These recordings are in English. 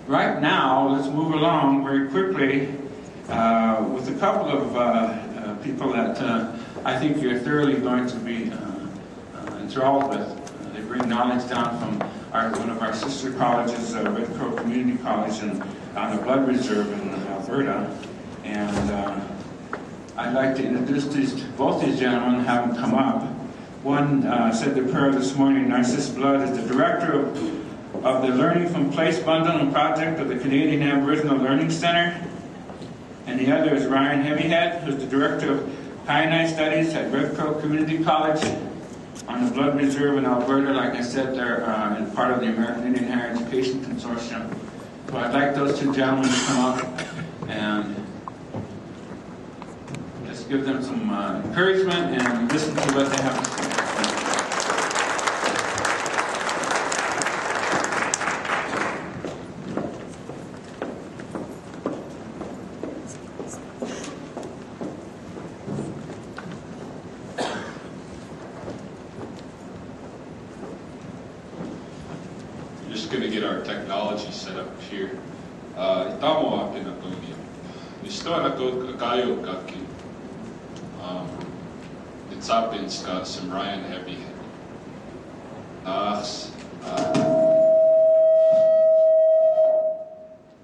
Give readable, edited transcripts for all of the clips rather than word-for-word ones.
right now, let's move along very quickly with a couple of people that I think you're thoroughly going to be enthralled with. They bring knowledge down from one of our sister colleges, Red Crow Community College on the Blood Reserve in Alberta. And I'd like to introduce both these gentlemen, have them come up. One said the prayer this morning. Narcissus Blood is the director of the Learning from Place Bundle and Project of the Canadian Aboriginal Learning Center. And the other is Ryan Heavyhead, who's the director of Kyanite Studies at Red Crow Community College on the Blood Reserve in Alberta. Like I said, they're part of the American Indian Higher Education Consortium. So I'd like those two gentlemen to come up and just give them some encouragement and listen to what they have to say. Going to get our technology set up here. Itamo a pinatunia. Nisto ako kayo kaki. It's up in some Ryan Heavyhead.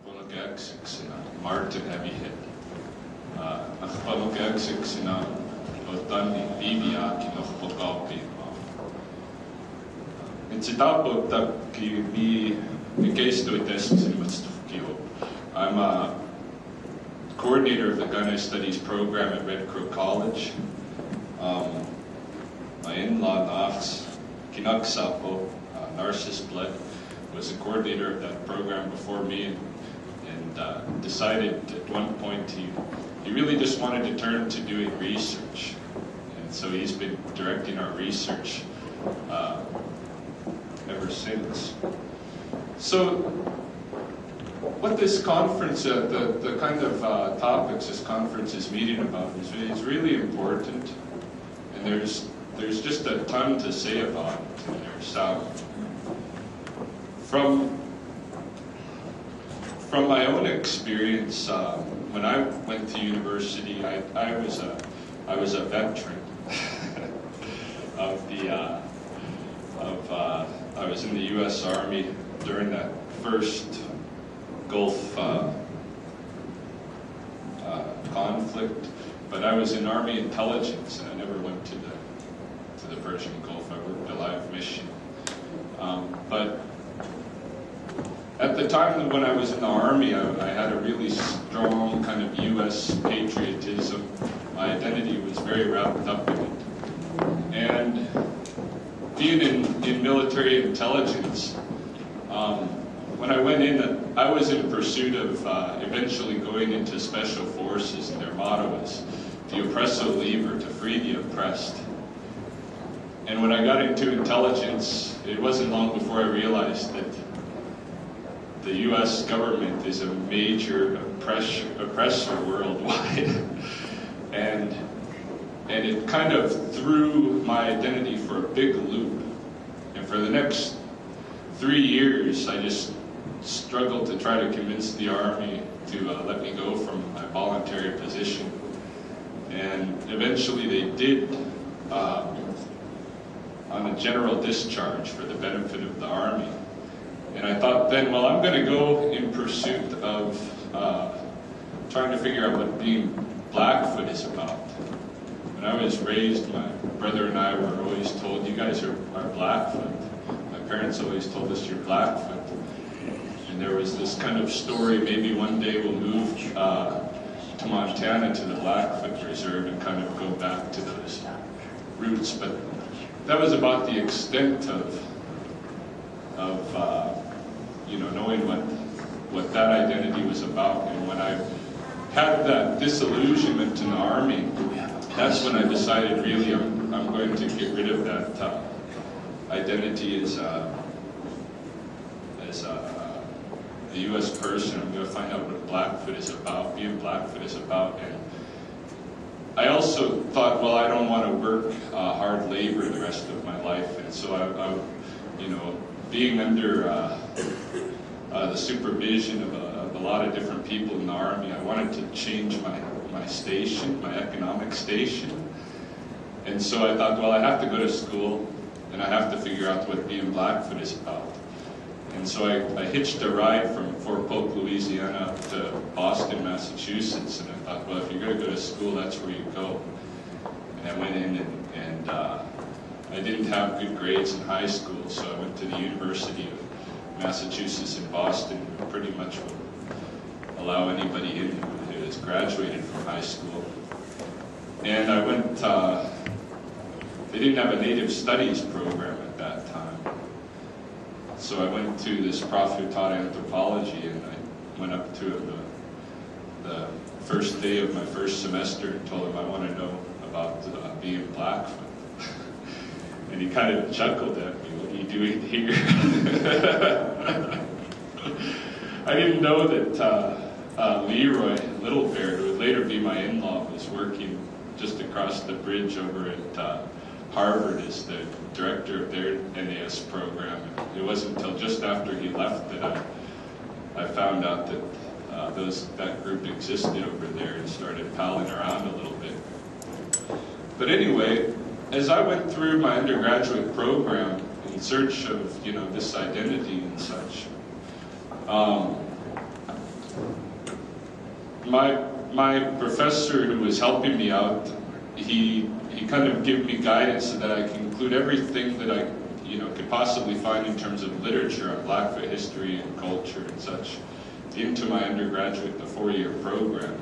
Pologagsic sina Martin Heavyhead. Pologagsic sina Otani Bibia kinokpokapi. Citapo taki mi case to test I'm a coordinator of the Gunnery Studies program at Red Crow College. My in-law Nax Kinaksapo, Narcissus Blood, was a coordinator of that program before me, and decided at one point he really just wanted to turn to doing research, and so he's been directing our research ever since. So what this conference, the kind of topics this conference is meeting about is really important, and there's just a ton to say about it. There's from my own experience, when I went to university, I was a veteran of the I was in the U.S. Army during that first Gulf conflict, but I was in Army intelligence, and I never went to the Persian Gulf. I worked a live mission. But at the time when I was in the Army, I had a really strong kind of U.S. patriotism. My identity was very wrapped up in it. And being in military intelligence, when I went in, I was in pursuit of eventually going into special forces, and their motto was "the oppresso liber," to free the oppressed. And when I got into intelligence, it wasn't long before I realized that the U.S. government is a major oppressor worldwide, and it kind of threw my identity for a big loop. And for the next 3 years, I just struggled to try to convince the Army to let me go from my voluntary position. And eventually they did, on a general discharge for the benefit of the Army. And I thought then, well, I'm going to go in pursuit of trying to figure out what being Blackfoot is about. When I was raised, my brother and I were always told, you guys are Blackfoot. My parents always told us, you're Blackfoot. And there was this kind of story, maybe one day we'll move to Montana to the Blackfoot Reserve and kind of go back to those roots. But that was about the extent of knowing what that identity was about. And when I had that disillusionment in the Army, that's when I decided really I'm going to get rid of that identity as a U.S. person. I'm going to find out what Blackfoot is about, being Blackfoot is about. And I also thought, well, I don't want to work hard labor the rest of my life, and so I being under the the supervision of a lot of different people in the Army. I wanted to change my station, my economic station. And so I thought, well, I have to go to school, and I have to figure out what being Blackfoot is about. And so I hitched a ride from Fort Polk, Louisiana, up to Boston, Massachusetts, and I thought, well, if you're going to go to school, that's where you go. And I went in, and I didn't have good grades in high school, so I went to the University of Massachusetts in Boston, who pretty much would allow anybody in who has graduated from high school. And I went, they didn't have a Native Studies program at that time. So I went to this prof who taught anthropology, and I went up to him the first day of my first semester and told him I want to know about being Blackfoot. And he kind of chuckled at me, what are you doing here? I didn't know that Leroy Little Bear, who would later be my in-law, was working just across the bridge over at Harvard as the director of their NAS program. And it wasn't until just after he left that I found out that that group existed over there and started palling around a little bit. But anyway, as I went through my undergraduate program in search of, this identity and such, my professor who was helping me out, he kind of gave me guidance so that I can include everything that I could possibly find in terms of literature on Blackfoot history and culture and such into my undergraduate, the 4-year program.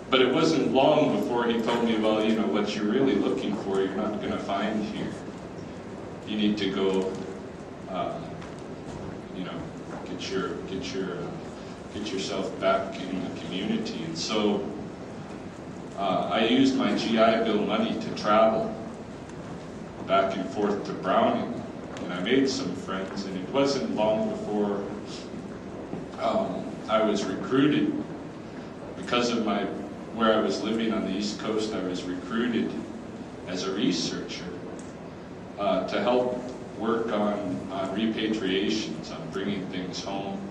But it wasn't long before he told me, well, what you're really looking for, you're not going to find here. You need to go, get yourself back in the community. And so I used my GI Bill money to travel back and forth to Browning, and I made some friends. And it wasn't long before I was recruited because of where I was living on the East Coast. I was recruited as a researcher to help work on repatriations, on bringing things home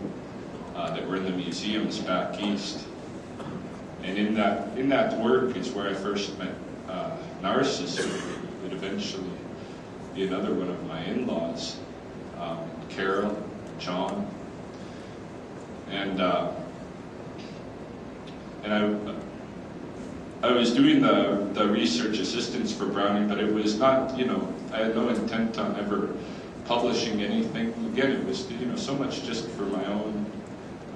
that were in the museums back east. And in that work is where I first met Narcissus, who would eventually be another one of my in-laws, Carol, John, and I was doing the research assistance for Browning, but it was not, I had no intent on ever publishing anything. Again, it was, so much just for my own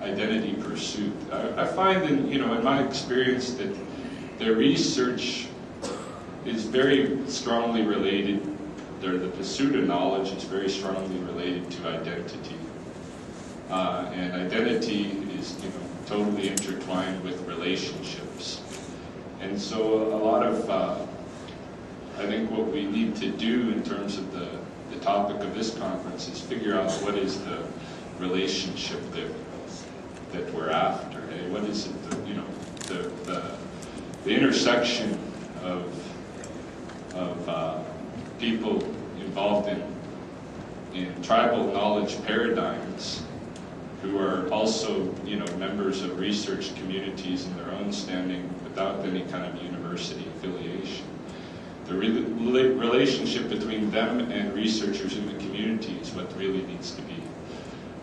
identity pursuit. I find in my experience that their research is very strongly related, the pursuit of knowledge is very strongly related to identity. And identity is, totally intertwined with relationships. And so a lot of, I think what we need to do in terms of the topic of this conference is figure out what is the relationship that we're after. Hey? What is it, the intersection of people involved in tribal knowledge paradigms who are also, members of research communities in their own standing without any kind of university affiliation. The relationship between them and researchers in the community is what really needs to be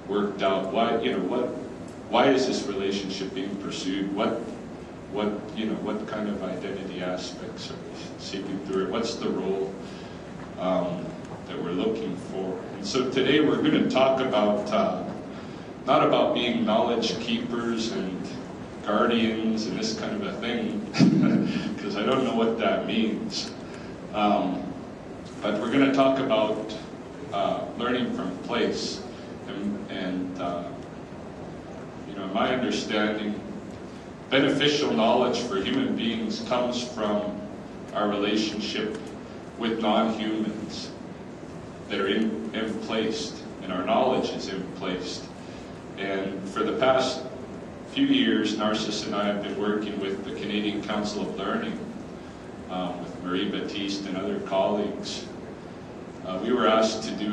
worked out. Why is this relationship being pursued? What kind of identity aspects are we seeking through it? What's the role that we're looking for? And so today we're going to talk about not about being knowledge keepers and guardians and this kind of a thing, because I don't know what that means. But we're going to talk about learning from place, and my understanding, beneficial knowledge for human beings comes from our relationship with non-humans that are in-placed, and our knowledge is in-placed. And for the past few years, Narcissus and I have been working with the Canadian Council of Learning, with Marie Baptiste and other colleagues. We were asked to do